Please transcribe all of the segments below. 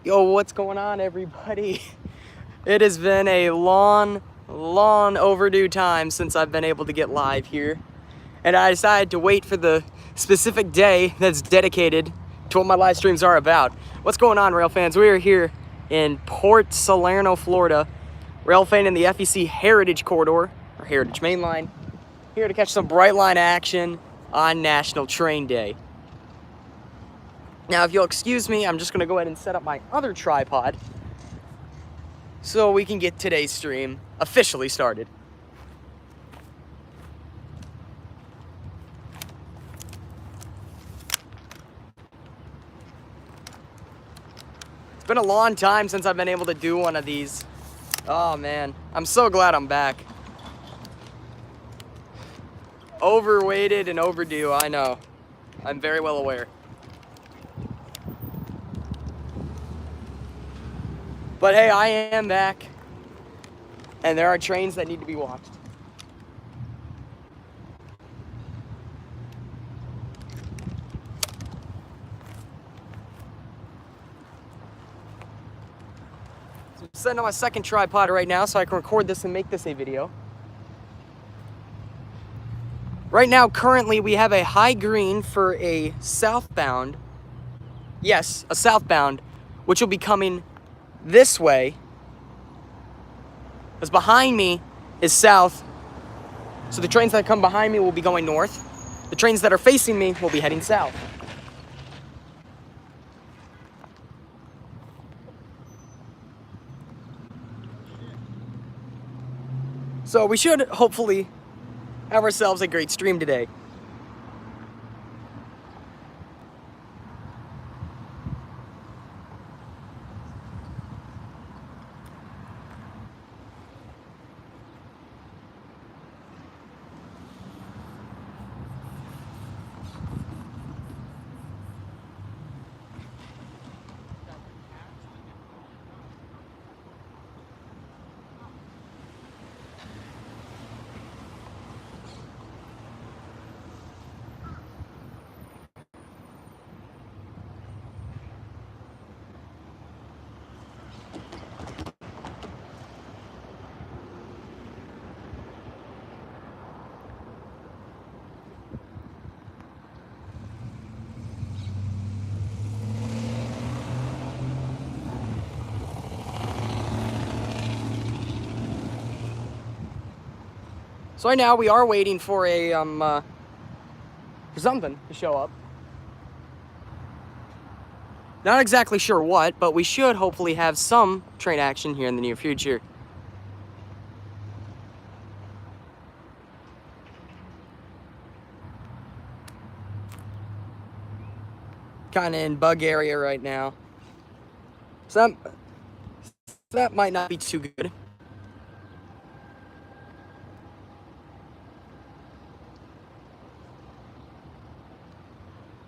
Yo, what's going on, everybody? It has been a long overdue time since I've been able to get live here. And I decided to wait for the specific day that's dedicated to what my live streams are about. What's going on, rail fans? We are here in Port Salerno, Florida. Railfanning in the FEC Heritage Corridor, or Heritage Main Line. Here to catch some Brightline action on National Train Day. Now, if you'll excuse me, I'm just gonna go ahead and set up my other tripod so we can get today's stream officially started. It's been a long time since I've been able to do one of these. Oh man, I'm so glad I'm back. Overweighted and overdue, I know. I'm very well aware. But hey, I am back, and there are trains that need to be watched. So I'm setting up my second tripod right now so I can record this and make this a video. Right now, currently, we have a high green for a southbound. Yes, a southbound, which will be coming this way. Because behind me is south. So the trains that come behind me will be going north. The trains that are facing me will be heading south. So we should hopefully have ourselves a great stream today. So right now we are waiting for for something to show up. Not exactly sure what, but we should hopefully have some train action here in the near future. Kind of in bug area right now. So that might not be too good.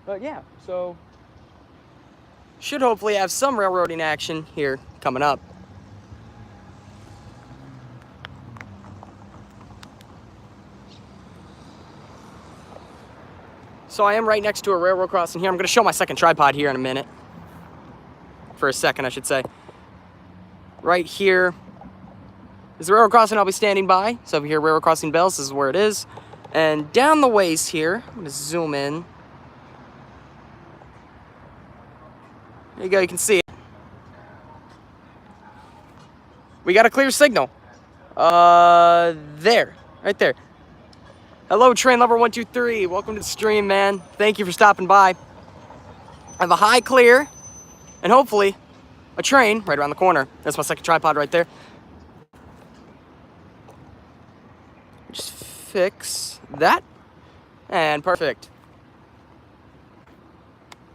But yeah, so should hopefully have some railroading action here coming up. So I am right next to a railroad crossing here. I'm going to show my second tripod here in a minute. For a second, I should say. Right here is the railroad crossing I'll be standing by. So if you hear railroad crossing bells, this is where it is. And down the ways here, I'm going to zoom in. There you go, you can see it. We got a clear signal. There, right there. Hello, train lover 123. Welcome to the stream, man. Thank you for stopping by. I have a high clear, and hopefully a train right around the corner. That's my second tripod right there. Just fix that, and perfect.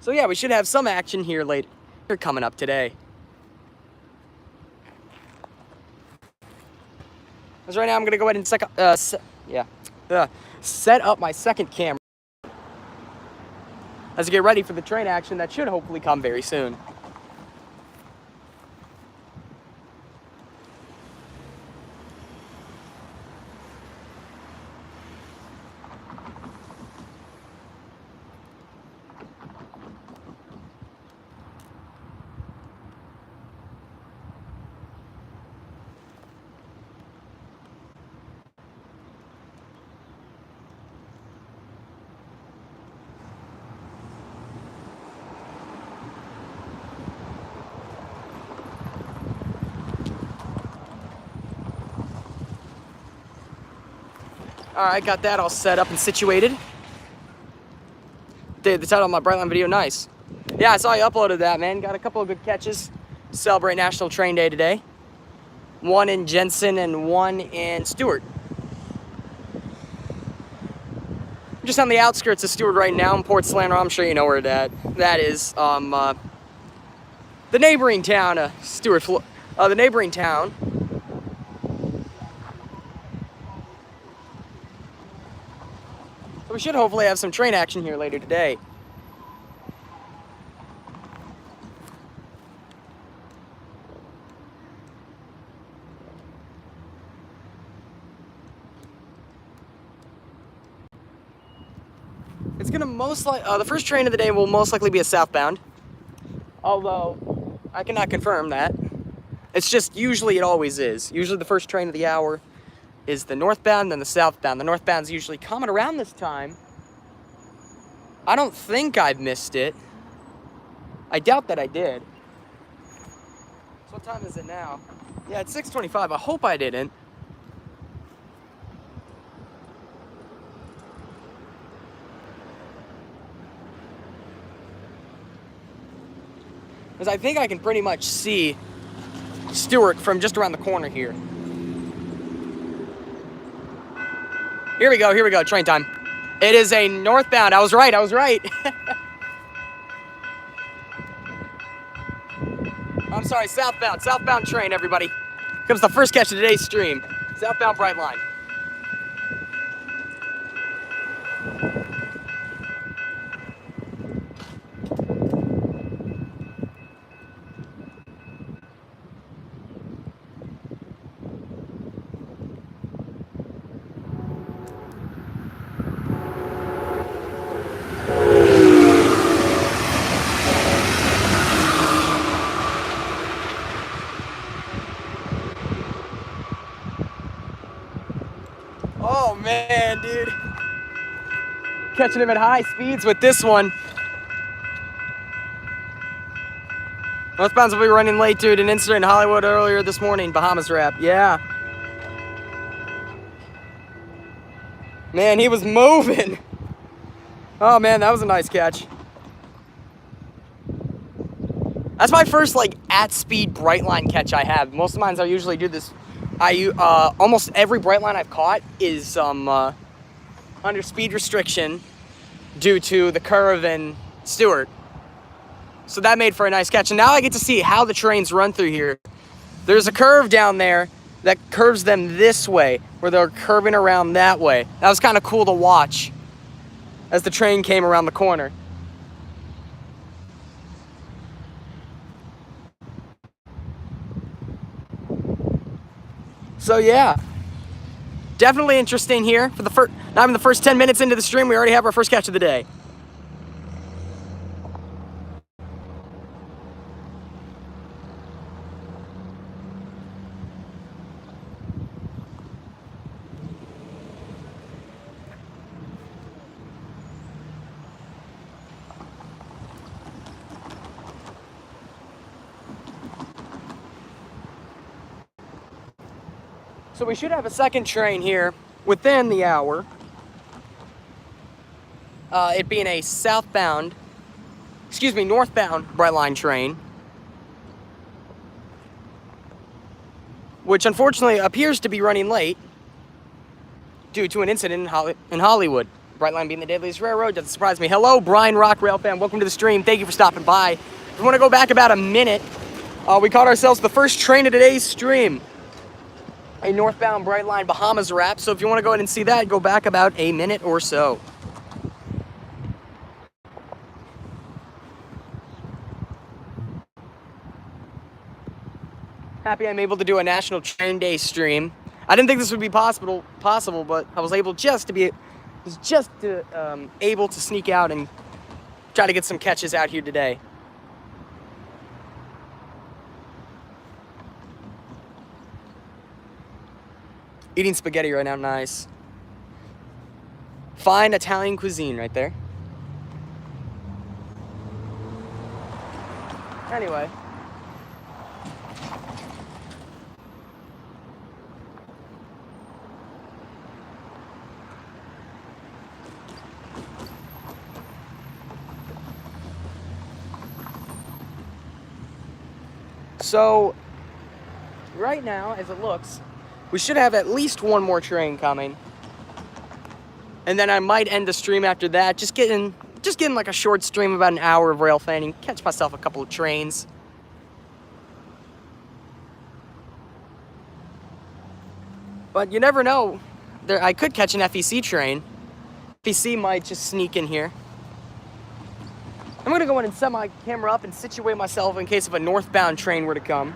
So yeah, we should have some action here later coming up today. Because right now I'm gonna go ahead and set up my second camera as I get ready for the train action that should hopefully come very soon. Alright, got that all set up and situated. Dude, the title of my Brightline video, nice. Yeah, I saw you uploaded that, man. Got a couple of good catches. Celebrate National Train Day today. One in Jensen and one in Stewart. I'm just on the outskirts of Stewart right now in Port Salerno. I'm sure you know where that is. The neighboring town, Stewart, the neighboring town. So we should hopefully have some train action here later today. It's gonna the first train of the day will most likely be a southbound. Although, I cannot confirm that. It's just, usually it always is. Usually the first train of the hour is the northbound, then the southbound. The northbound's usually coming around this time. I don't think I've missed it. I doubt that I did. So what time is it now? Yeah, it's 6:25. I hope I didn't. Because I think I can pretty much see Stewart from just around the corner here. Here we go, train time. It is a northbound. I was right. I'm sorry, southbound train, everybody. Comes the first catch of today's stream. Southbound Brightline. Oh man, dude. Catching him at high speeds with this one. Northbounds will be running late, dude. An incident in Hollywood earlier this morning. Bahamas wrap. Yeah. Man, he was moving. Oh man, that was a nice catch. That's my first like at speed Brightline catch I have. Most of mine I usually do this. Almost every Brightline I've caught is under speed restriction due to the curve in Stewart. So that made for a nice catch. And now I get to see how the trains run through here. There's a curve down there that curves them this way, where they're curving around that way. That was kind of cool to watch as the train came around the corner. So yeah, definitely interesting here. For the first, not even the first 10 minutes into the stream, we already have our first catch of the day. So we should have a second train here within the hour. It being a northbound Brightline train. Which unfortunately appears to be running late due to an incident in Hollywood. Brightline being the deadliest railroad, doesn't surprise me. Hello, Brian Rock Railfan, welcome to the stream. Thank you for stopping by. If we want to go back about a minute, we caught ourselves the first train of today's stream. A northbound Brightline Bahamas wrap. So if you want to go ahead and see that, go back about a minute or so. Happy I'm able to do a National Train Day stream. I didn't think this would be possible, but I was able able to sneak out and try to get some catches out here today. Eating spaghetti right now, nice. Fine Italian cuisine right there. Anyway. So, right now, as it looks, we should have at least one more train coming. And then I might end the stream after that, just getting like a short stream, about an hour of rail fanning, catch myself a couple of trains. But you never know. I could catch an FEC train. FEC might just sneak in here. I'm gonna go in and set my camera up and situate myself in case if a northbound train were to come.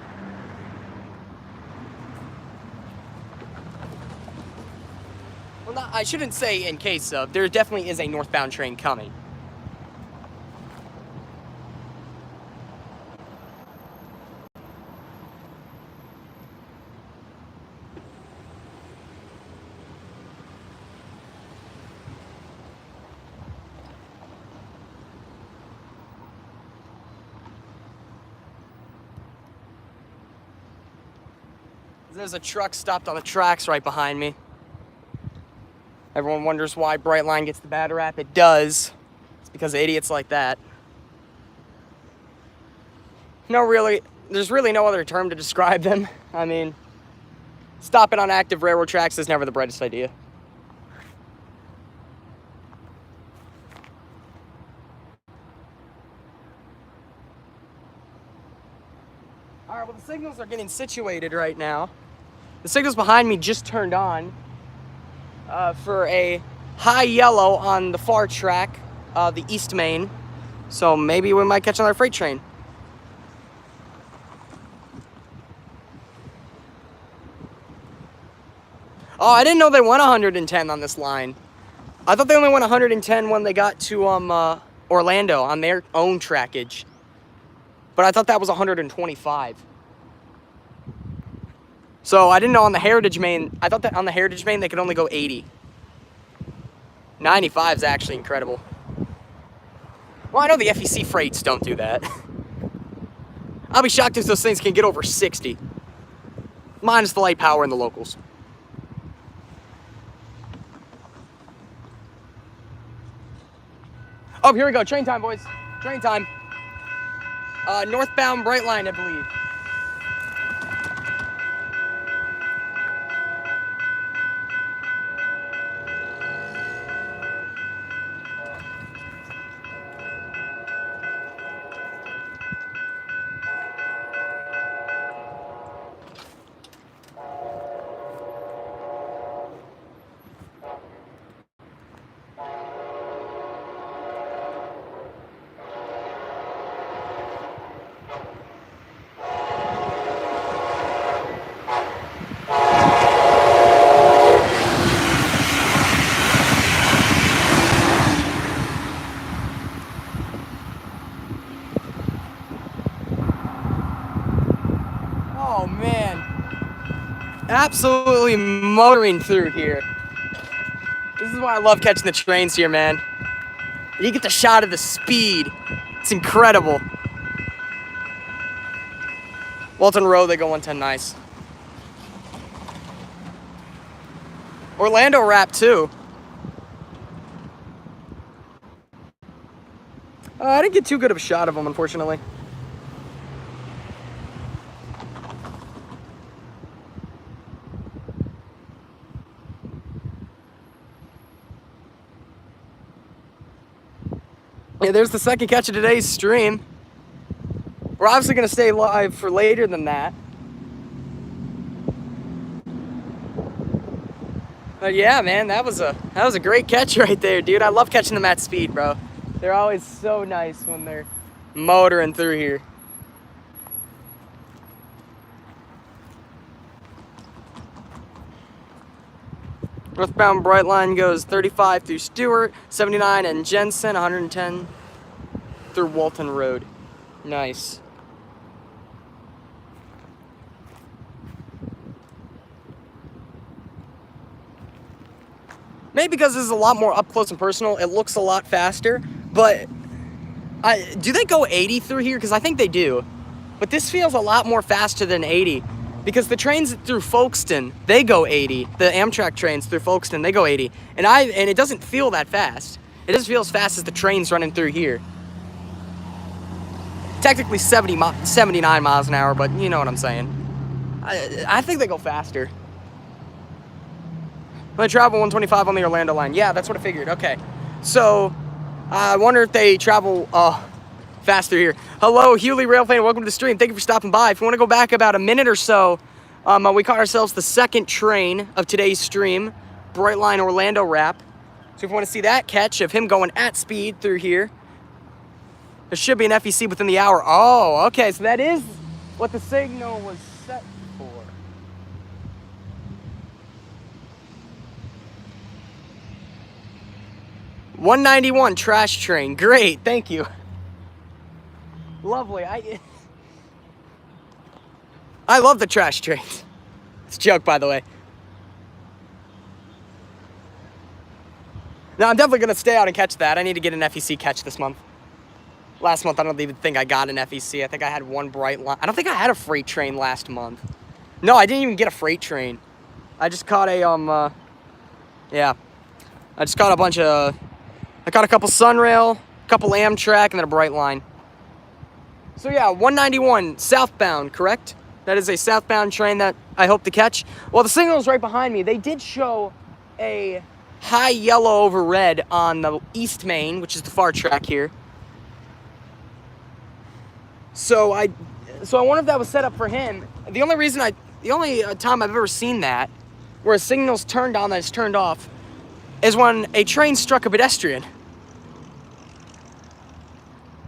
Well, I shouldn't say in case of. There definitely is a northbound train coming. There's a truck stopped on the tracks right behind me. Everyone wonders why Brightline gets the bad rap. It does. It's because of idiots like that. There's really no other term to describe them. I mean, stopping on active railroad tracks is never the brightest idea. All right, well, the signals are getting situated right now. The signals behind me just turned on for a high yellow on the far track, the East Main. So maybe we might catch another freight train. Oh, I didn't know they went 110 on this line. I thought they only went 110 when they got to Orlando on their own trackage. But I thought that was 125. So I didn't know on the Heritage Main. I thought that on the Heritage Main they could only go 80. 95 is actually incredible. Well, I know the FEC freights don't do that. I'll be shocked if those things can get over 60. Minus the light power and the locals. Oh, here we go. Train time, boys. Train time. Northbound Brightline, I believe. Oh man, absolutely motoring through here. This is why I love catching the trains here, man. You get the shot of the speed. It's incredible. Walton Road, they go 110 nice. Orlando wrap too. I didn't get too good of a shot of them, unfortunately. Yeah, there's the second catch of today's stream. We're obviously going to stay live for later than that. But yeah, man, that was a great catch right there, dude. I love catching them at speed, bro. They're always so nice when they're motoring through here. Northbound Brightline goes 35 through Stewart, 79 and Jensen, 110 through Walton Road. Nice. Maybe because this is a lot more up close and personal, it looks a lot faster, but do they go 80 through here? Because I think they do. But this feels a lot more faster than 80. Because the trains through Folkestone, they go 80. The Amtrak trains through Folkestone, they go 80. And it doesn't feel that fast. It doesn't feel as fast as the trains running through here. technically 79 miles an hour, but you know what I'm saying. I think they go faster. They travel 125 on the Orlando line. Yeah, that's what I figured. Okay. So, I wonder if they travel faster here. Hello, Hewley Railfanning. Welcome to the stream. Thank you for stopping by. If you want to go back about a minute or so, we caught ourselves the second train of today's stream, Brightline Orlando wrap. So if you want to see that catch of him going at speed through here, there should be an FEC within the hour. Oh, okay. So that is what the signal was set for. $191 trash train. Great, thank you. Lovely. I love the trash trains. It's a joke, by the way. Now, I'm definitely going to stay out and catch that. I need to get an FEC catch this month. Last month, I don't even think I got an FEC. I think I had one bright line. I don't think I had a freight train last month. No, I didn't even get a freight train. I just caught a, yeah. I just caught a bunch of, I caught a couple Sunrail, a couple Amtrak, and then a bright line. So yeah, 191 southbound, correct? That is a southbound train that I hope to catch. Well, the signal's right behind me. They did show a high yellow over red on the East Main, which is the far track here. So I wonder if that was set up for him. The only time I've ever seen that, where a signal's turned on that is turned off, is when a train struck a pedestrian.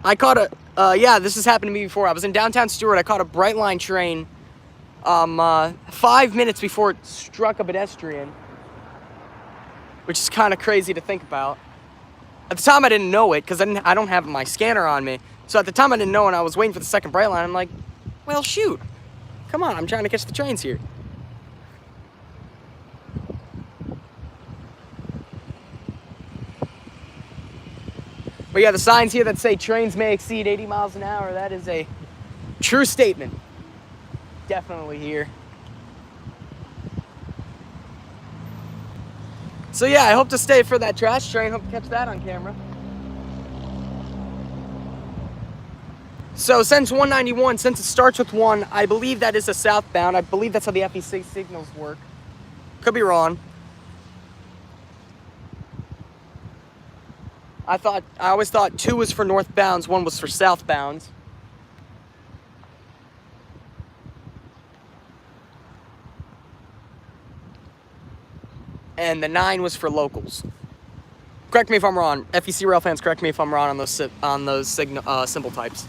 I caught a, yeah, this has happened to me before. I was in downtown Stewart. I caught a Brightline train 5 minutes before it struck a pedestrian, which is kind of crazy to think about. At the time, I didn't know it because I don't have my scanner on me. So at the time, I didn't know, and I was waiting for the second Brightline. I'm like, well, shoot. Come on, I'm trying to catch the trains here. But yeah, the signs here that say trains may exceed 80 miles an hour, that is a true statement. Definitely here. So yeah, I hope to stay for that trash train. Hope to catch that on camera. So since 191, since it starts with 1, I believe that is a southbound. I believe that's how the FEC signals work. Could be wrong. I always thought 2 was for northbounds, 1 was for southbounds. And the 9 was for locals. Correct me if I'm wrong. FEC rail fans, correct me if I'm wrong on those symbol types.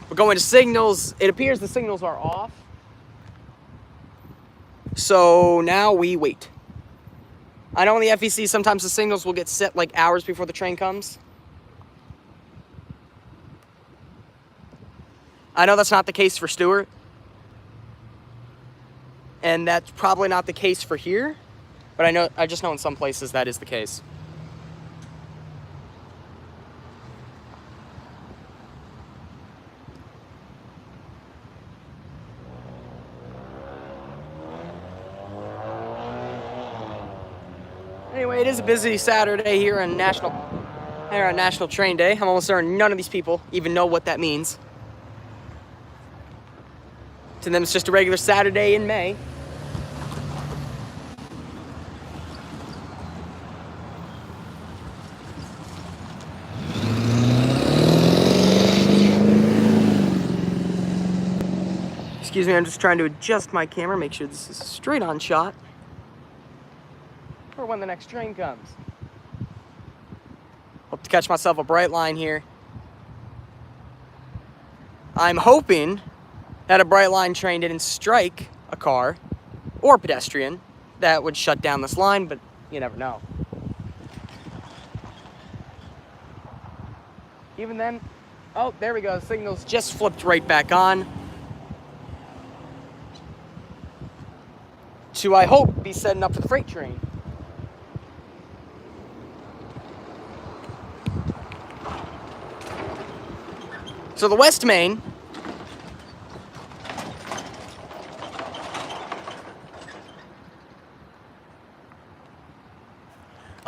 We're going to signals. It appears the signals are off. So now we wait. I know in the FEC, sometimes the signals will get set like hours before the train comes. I know that's not the case for Stewart. And that's probably not the case for here. But I just know in some places that is the case. Anyway, it is a busy Saturday here on National Train Day. I'm almost certain none of these people even know what that means. To them, it's just a regular Saturday in May. Excuse me, I'm just trying to adjust my camera, make sure this is a straight on shot for when the next train comes. Hope to catch myself a bright line here. I'm hoping that a bright line train didn't strike a car or a pedestrian. That would shut down this line, but you never know. Even then, oh, there we go. The signal's just flipped right back on. To, I hope, be setting up for the freight train. So the West Main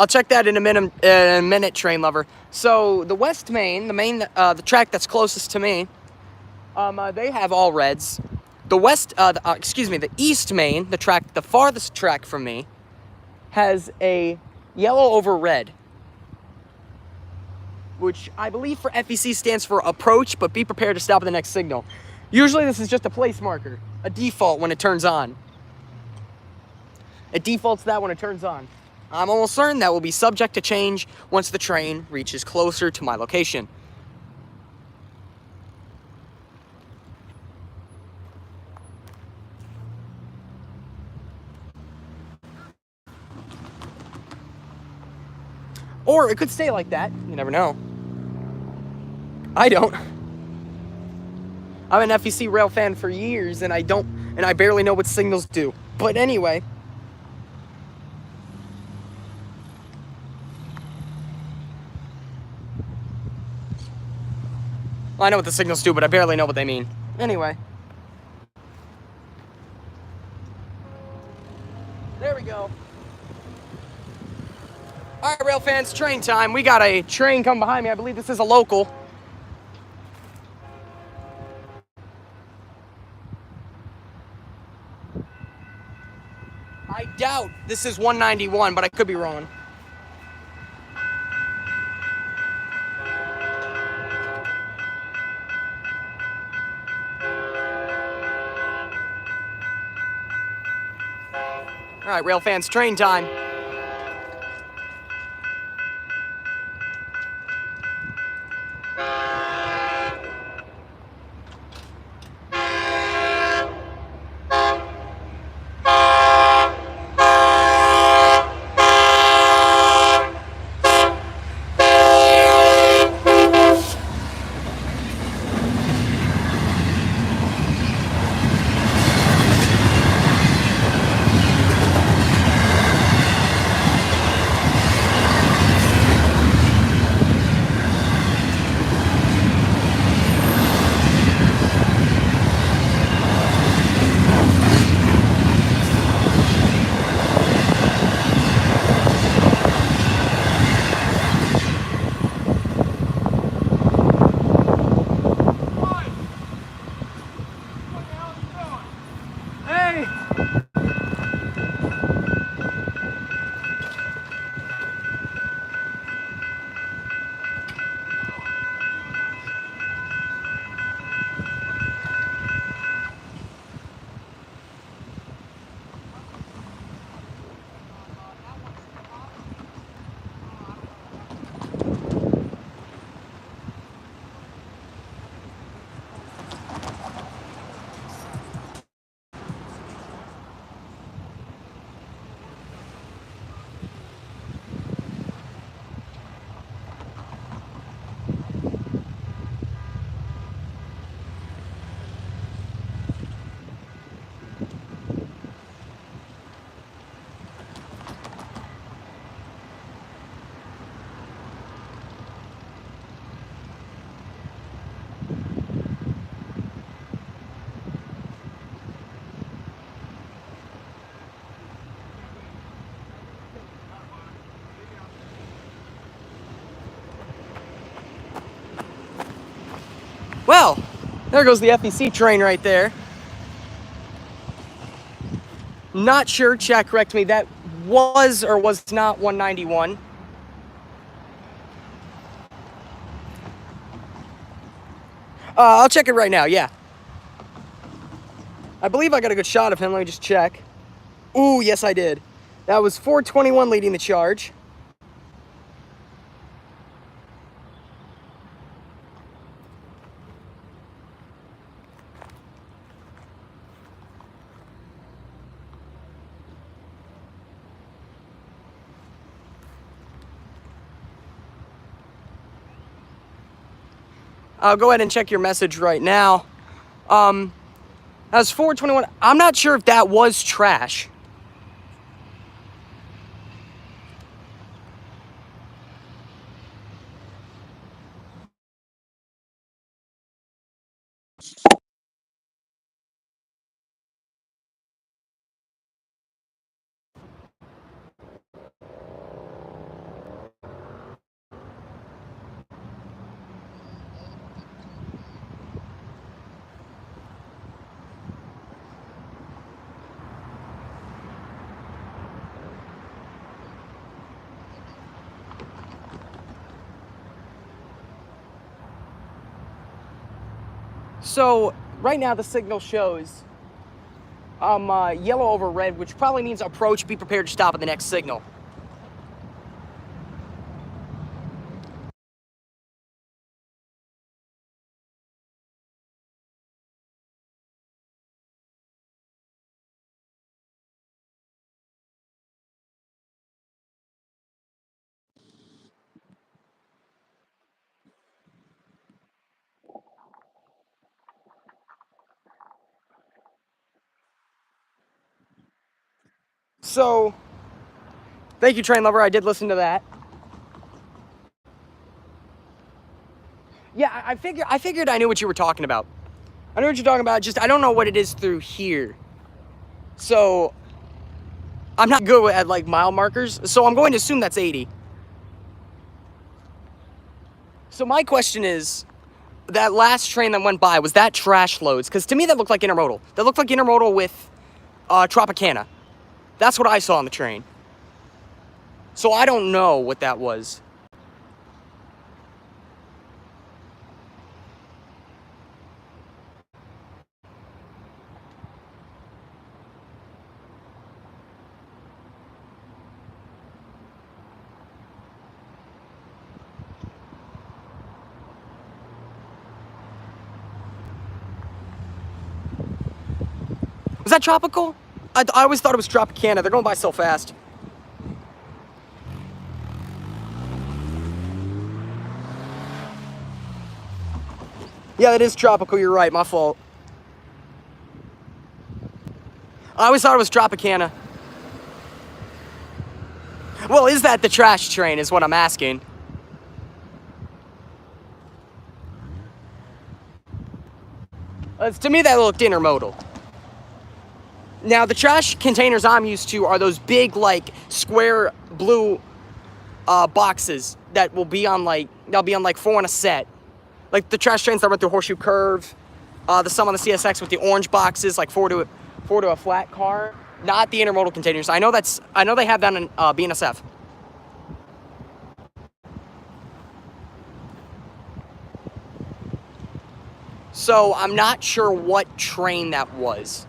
I'll check that in a minute, train lover. So the West Main, the track that's closest to me, they have all reds. The East Main, the farthest track from me, has a yellow over red, which I believe for FEC stands for approach, but be prepared to stop at the next signal. Usually this is just a place marker, a default when it turns on. It defaults that when it turns on. I'm almost certain that will be subject to change once the train reaches closer to my location. Or it could stay like that, you never know. I don't. I'm an FEC rail fan for years, and I barely know what signals do. But anyway. Well, I know what the signals do, but I barely know what they mean. Anyway. There we go. Alright, rail fans, train time. We got a train coming behind me. I believe this is a local. I doubt this is 191, but I could be wrong. Alright, rail fans, train time. Well, there goes the FEC train right there. Not sure, chat correct me, that was or was not 191. I'll check it right now, yeah. I believe I got a good shot of him, let me just check. Ooh, yes I did. That was 421 leading the charge. I'll go ahead and check your message right now. That was 421. I'm not sure if that was trash. So right now the signal shows yellow over red, which probably means approach, be prepared to stop at the next signal. So, thank you, train lover. I did listen to that. Yeah, I figured I knew what you were talking about. I know what you're talking about. Just I don't know what it is through here. So, I'm not good at like mile markers. So I'm going to assume that's 80. So my question is, that last train that went by, was that trash loads? Because to me that looked like intermodal. That looked like intermodal with Tropicana. That's what I saw on the train. So I don't know what that was. Was that tropical? I always thought it was Tropicana. They're going by so fast. Yeah, that is tropical. You're right. My fault. I always thought it was Tropicana. Well, is that the trash train is what I'm asking. To me, that looked intermodal. Now, the trash containers I'm used to are those big, like, square blue boxes that will be on, like, they'll be on, like, 4 in a set. Like, the trash trains that run through Horseshoe Curve, some on the CSX with the orange boxes, like 4 to a flat car. Not the intermodal containers. I know they have that in BNSF. So, I'm not sure what train that was.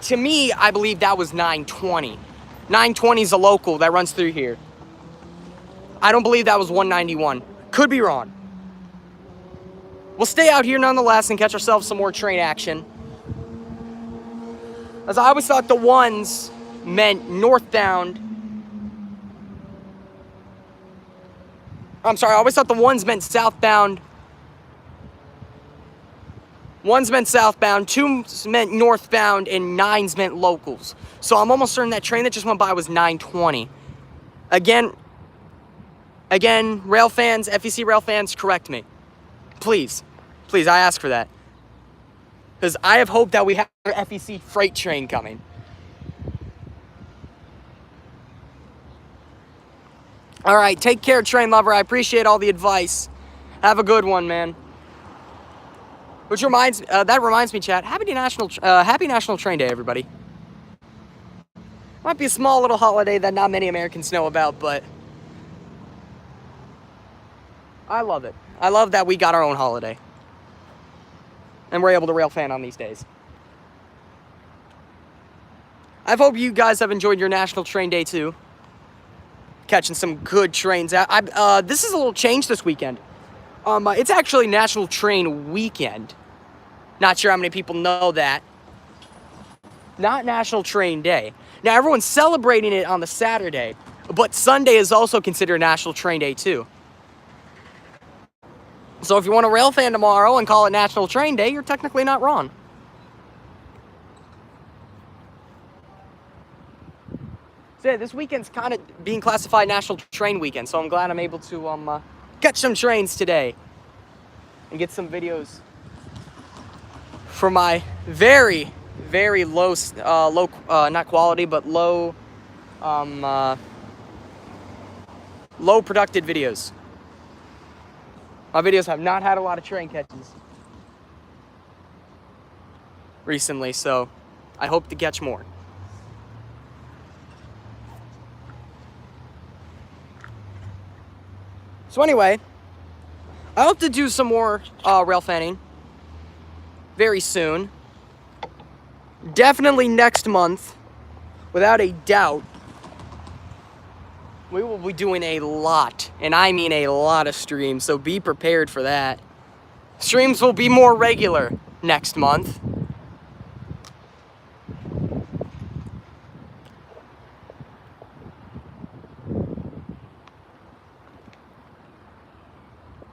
To me, I believe that was 920. 920 is a local that runs through here. I don't believe that was 191. Could be wrong. We'll stay out here nonetheless and catch ourselves some more train action. As I always thought the ones meant northbound. I'm sorry, I always thought the ones meant southbound. Ones meant southbound, 2s meant northbound, and 9s meant locals. So I'm almost certain that train that just went by was 920. Again, rail fans, FEC rail fans, correct me. Please, I ask for that. Because I have hoped that we have our FEC freight train coming. All right, take care, train lover. I appreciate all the advice. Have a good one, man. Which reminds me, chat. Happy National Train Day, everybody. Might be a small little holiday that not many Americans know about, but I love it. I love that we got our own holiday, and we're able to rail fan on these days. I hope you guys have enjoyed your National Train Day too. Catching some good trains out. This is a little change this weekend. It's actually National Train Weekend. Not sure how many people know that. Not National Train Day. Now, everyone's celebrating it on the Saturday, but Sunday is also considered National Train Day, too. So if you want to rail fan tomorrow and call it National Train Day, you're technically not wrong. So yeah, this weekend's kind of being classified National Train Weekend, so I'm glad I'm able to catch some trains today and get some videos for my very, very low, not quality, but low productive videos. My videos have not had a lot of train catches recently, so I hope to catch more. So anyway, I hope to do some more rail fanning very soon. Definitely next month, without a doubt, we will be doing a lot, and I mean a lot of streams, so be prepared for that. Streams will be more regular next month.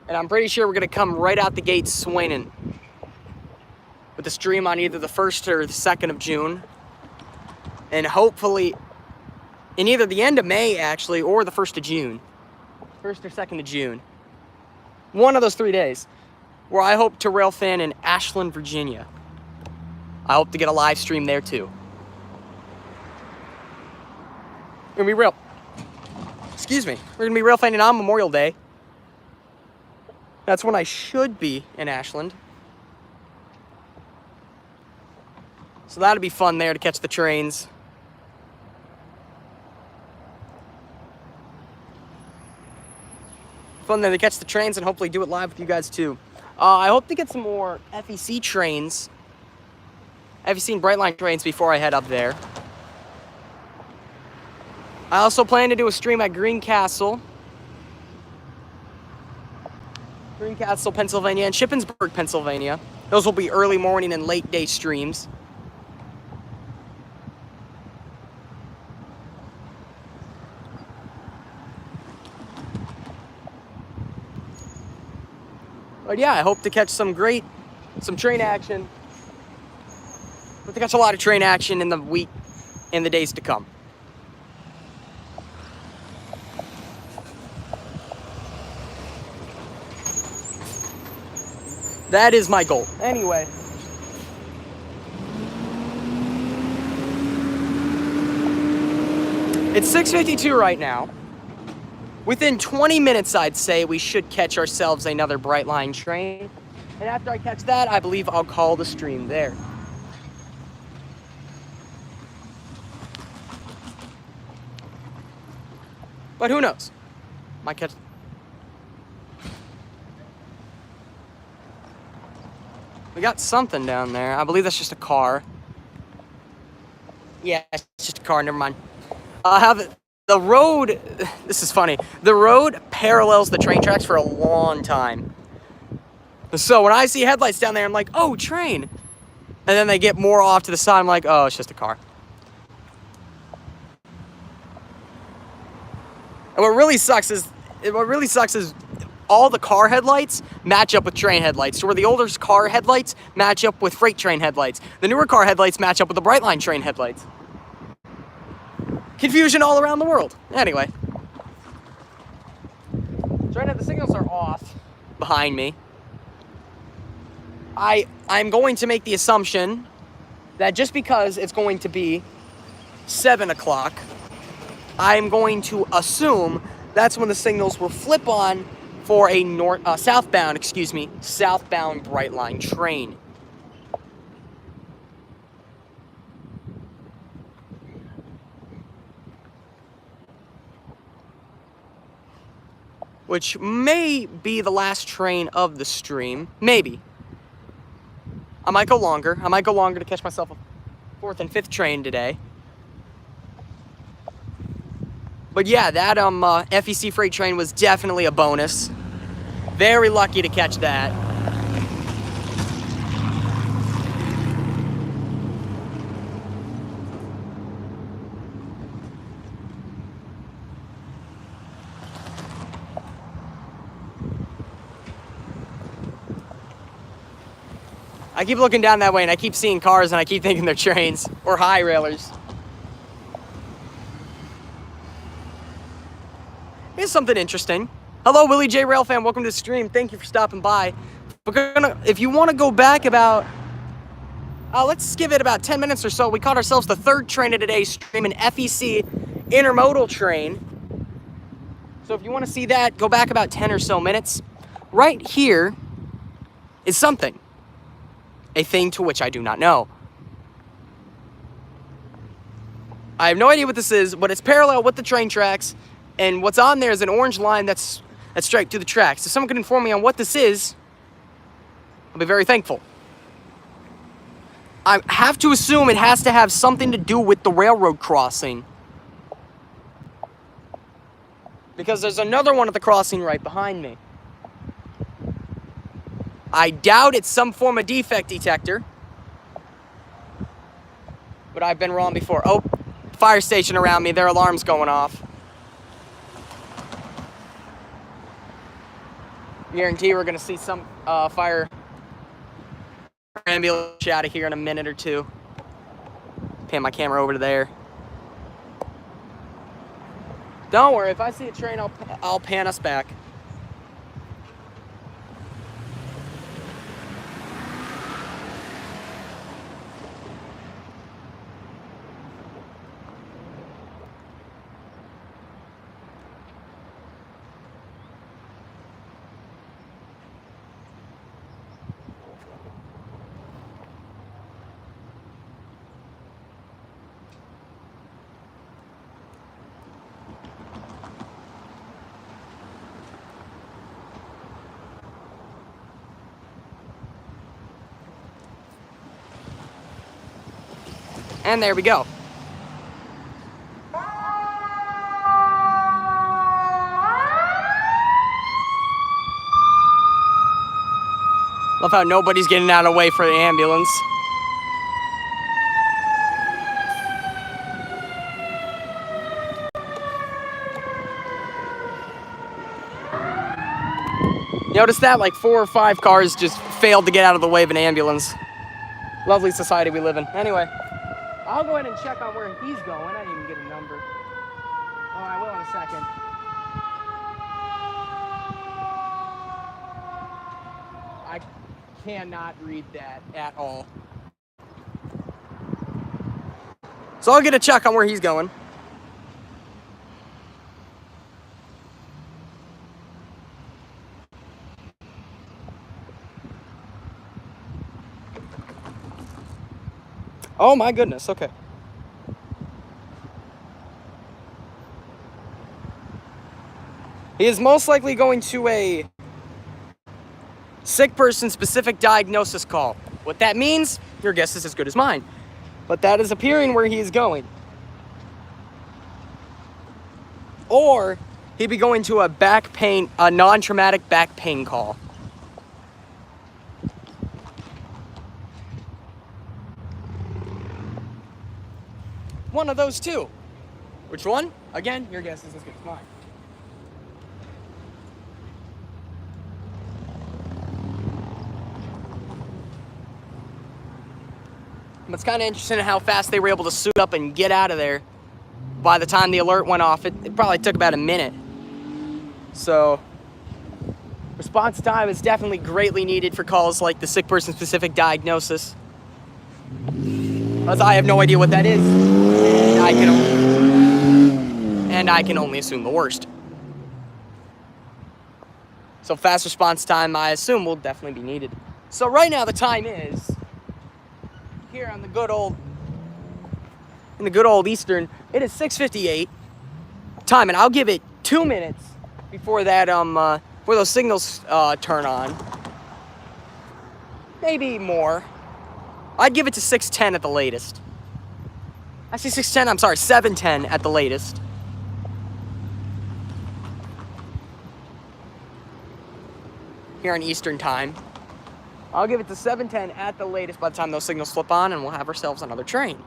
And I'm pretty sure we're gonna come right out the gate swinging with a stream on either the 1st or the 2nd of June. And hopefully in either the end of May, actually, or the 1st of June. 1st or 2nd of June. One of those 3 days, where I hope to railfan in Ashland, Virginia. I hope to get a live stream there too. We're gonna be we're gonna be railfanning on Memorial Day. That's when I should be in Ashland. So that'll be fun there to catch the trains. Fun there to catch the trains and hopefully do it live with you guys too. I hope to get some more FEC trains. FEC and Brightline trains before I head up there. I also plan to do a stream at Greencastle, Pennsylvania, and Shippensburg, Pennsylvania. Those will be early morning and late day streams. But yeah, I hope to catch some train action. Hope to catch a lot of train action in the week and the days to come. That is my goal. Anyway. It's 6:52 right now. Within 20 minutes, I'd say, we should catch ourselves another Brightline train. And after I catch that, I believe I'll call the stream there. But who knows? Might catch... We got something down there. I believe that's just a car. Yeah, it's just a car. Never mind. The road... This is funny. The road parallels the train tracks for a long time. So when I see headlights down there, I'm like, oh, train. And then they get more off to the side. I'm like, oh, it's just a car. And what really sucks is all the car headlights match up with train headlights. So where the older car headlights match up with freight train headlights. The newer car headlights match up with the Brightline train headlights. Confusion all around the world. Anyway. So right now the signals are off behind me. I'm going to make the assumption that just because it's going to be 7 o'clock, I'm going to assume that's when the signals will flip on for a southbound Brightline train. Which may be the last train of the stream. Maybe. I might go longer. I might go longer to catch myself a 4th and 5th train today. But yeah, that FEC freight train was definitely a bonus. Very lucky to catch that. I keep looking down that way and I keep seeing cars and I keep thinking they're trains or high railers. Here's something interesting. Hello, Willie J. Railfan. Welcome to the stream. Thank you for stopping by. If you want to go back about, let's give it about 10 minutes or so. We caught ourselves the 3rd train of today's stream, an FEC intermodal train. So if you want to see that, go back about 10 or so minutes. Right here is something. A thing to which I do not know. I have no idea what this is, but it's parallel with the train tracks, and what's on there is an orange line that's straight through the tracks. If someone could inform me on what this is, I'll be very thankful. I have to assume it has to have something to do with the railroad crossing. Because there's another one at the crossing right behind me. I doubt it's some form of defect detector. But I've been wrong before. Oh, fire station around me. Their alarm's going off. Guarantee we're going to see some fire ambulance out of here in a minute or two. Pan my camera over to there. Don't worry, if I see a train, I'll pan us back. And there we go. Love how nobody's getting out of the way for the ambulance. Notice that? Like 4 or 5 cars just failed to get out of the way of an ambulance. Lovely society we live in. Anyway, I'll go ahead and check on where he's going. I didn't even get a number. Oh, I will in a second. I cannot read that at all. So I'll get a check on where he's going. Oh my goodness, okay. He is most likely going to a sick person specific diagnosis call. What that means, your guess is as good as mine. But that is appearing where he is going. Or he'd be going to a back pain, a non-traumatic back pain call. One of those two. Which one? Again, your guess is as good as mine. But it's kind of interesting how fast they were able to suit up and get out of there. By the time the alert went off, it probably took about a minute. So, response time is definitely greatly needed for calls like the sick person specific diagnosis. As I have no idea what that is. And I can only assume the worst. So fast response time, I assume, will definitely be needed. So right now the time is, here on the good old Eastern, it is 6:58 time, and I'll give it 2 minutes before that before those signals turn on. Maybe more. I'd give it to 6:10 at the latest. Actually 6:10, I'm sorry, 7:10 at the latest. Here on Eastern time. I'll give it to 7:10 at the latest by the time those signals flip on, and we'll have ourselves another train.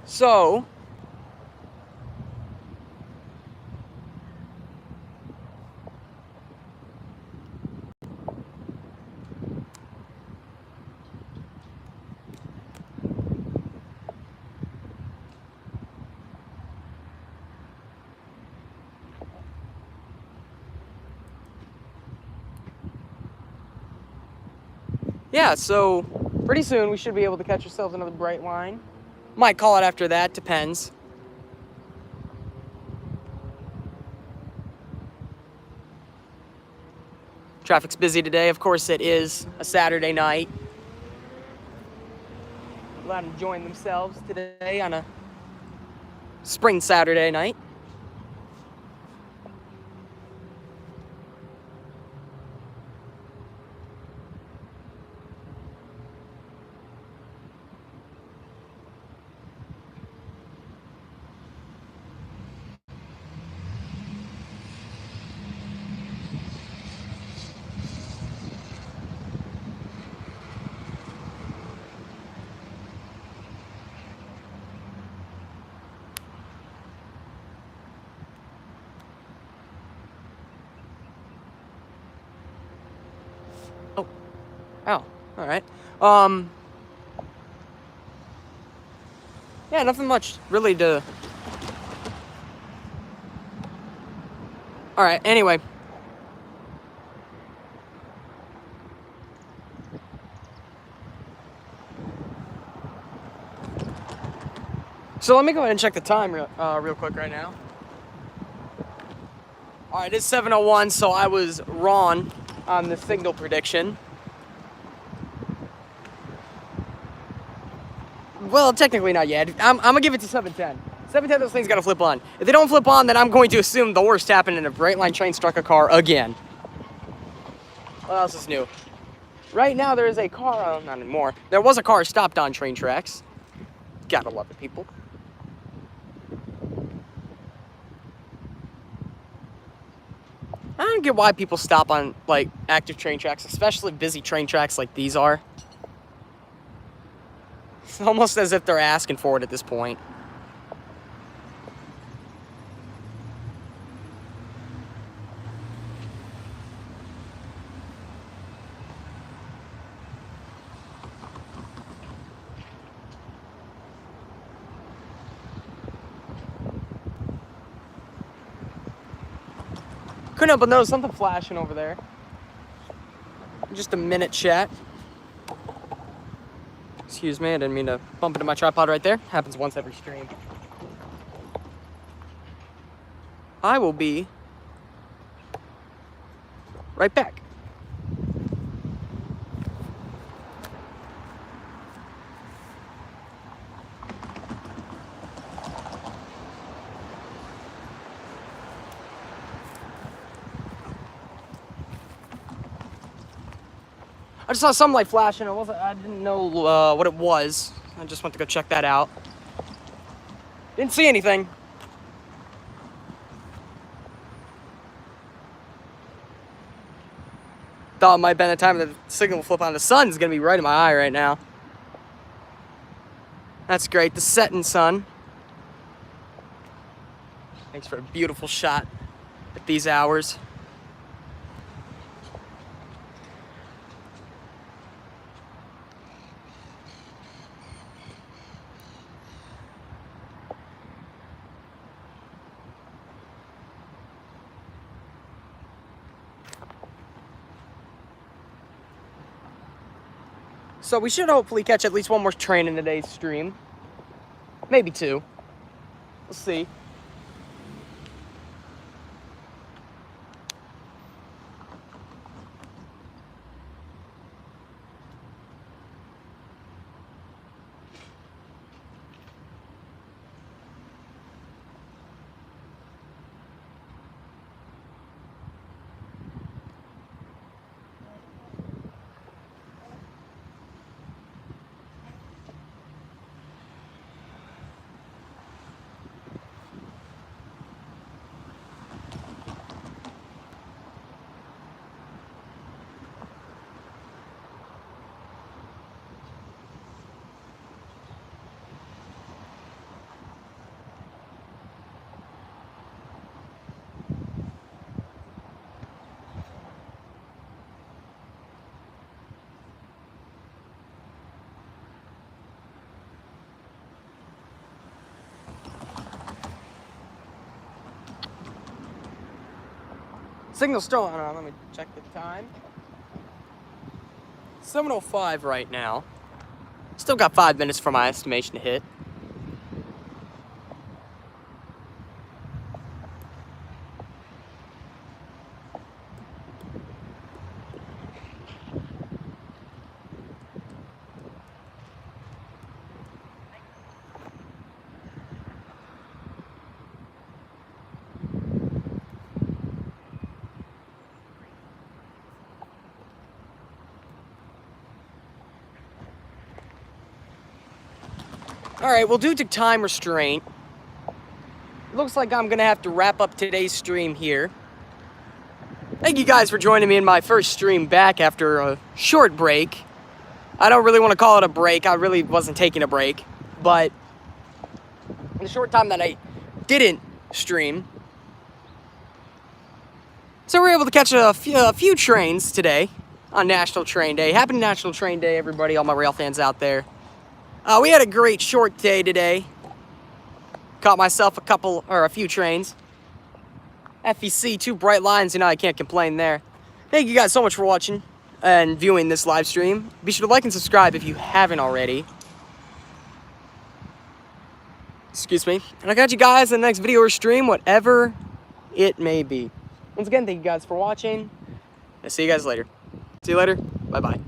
So, yeah, so pretty soon we should be able to catch ourselves another bright line. Might call it after that, depends. Traffic's busy today. Of course, it is a Saturday night. Let them enjoying themselves today on a spring Saturday night. Oh, all right. Yeah, nothing much really to. All right. Anyway. So let me go ahead and check the time real quick right now. All right, it's 7:01, so I was wrong on the signal prediction. Well, technically not yet. I'm gonna give it to 7:10. 7:10, those things gotta flip on. If they don't flip on, then I'm going to assume the worst happened and a Bright Line train struck a car again. What else is new? Right now there is a car, not anymore. There was a car stopped on train tracks. Gotta love it, people. I don't get why people stop on, like, active train tracks, especially busy train tracks like these are. It's almost as if they're asking for it at this point. Couldn't help but notice something flashing over there. Just a minute chat. Excuse me, I didn't mean to bump into my tripod right there. Happens once every stream. I will be right back. I just saw some light flashing. I didn't know what it was. I just went to go check that out. Didn't see anything. Thought it might have been the time that the signal will flip on. The sun's gonna be right in my eye right now. That's great. The setting sun. Thanks for a beautiful shot at these hours. So we should hopefully catch at least one more train in today's stream. Maybe two. We'll see. Signal's still on. Let me check the time. 7:05 right now. Still got 5 minutes for my estimation to hit. Alright, well, due to time restraint, it looks like I'm gonna have to wrap up today's stream here. Thank you guys for joining me in my first stream back after a short break. I don't really want to call it a break, I really wasn't taking a break, but in the short time that I didn't stream, so we were able to catch a few trains today on National Train Day. Happy National Train Day, everybody, all my rail fans out there. We had a great short day today. Caught myself a few trains. FEC, 2 bright lines, I can't complain there. Thank you guys so much for watching and viewing this live stream. Be sure to like and subscribe if you haven't already. Excuse me. And I'll catch you guys in the next video or stream, whatever it may be. Once again, thank you guys for watching. I'll see you guys later. See you later. Bye-bye.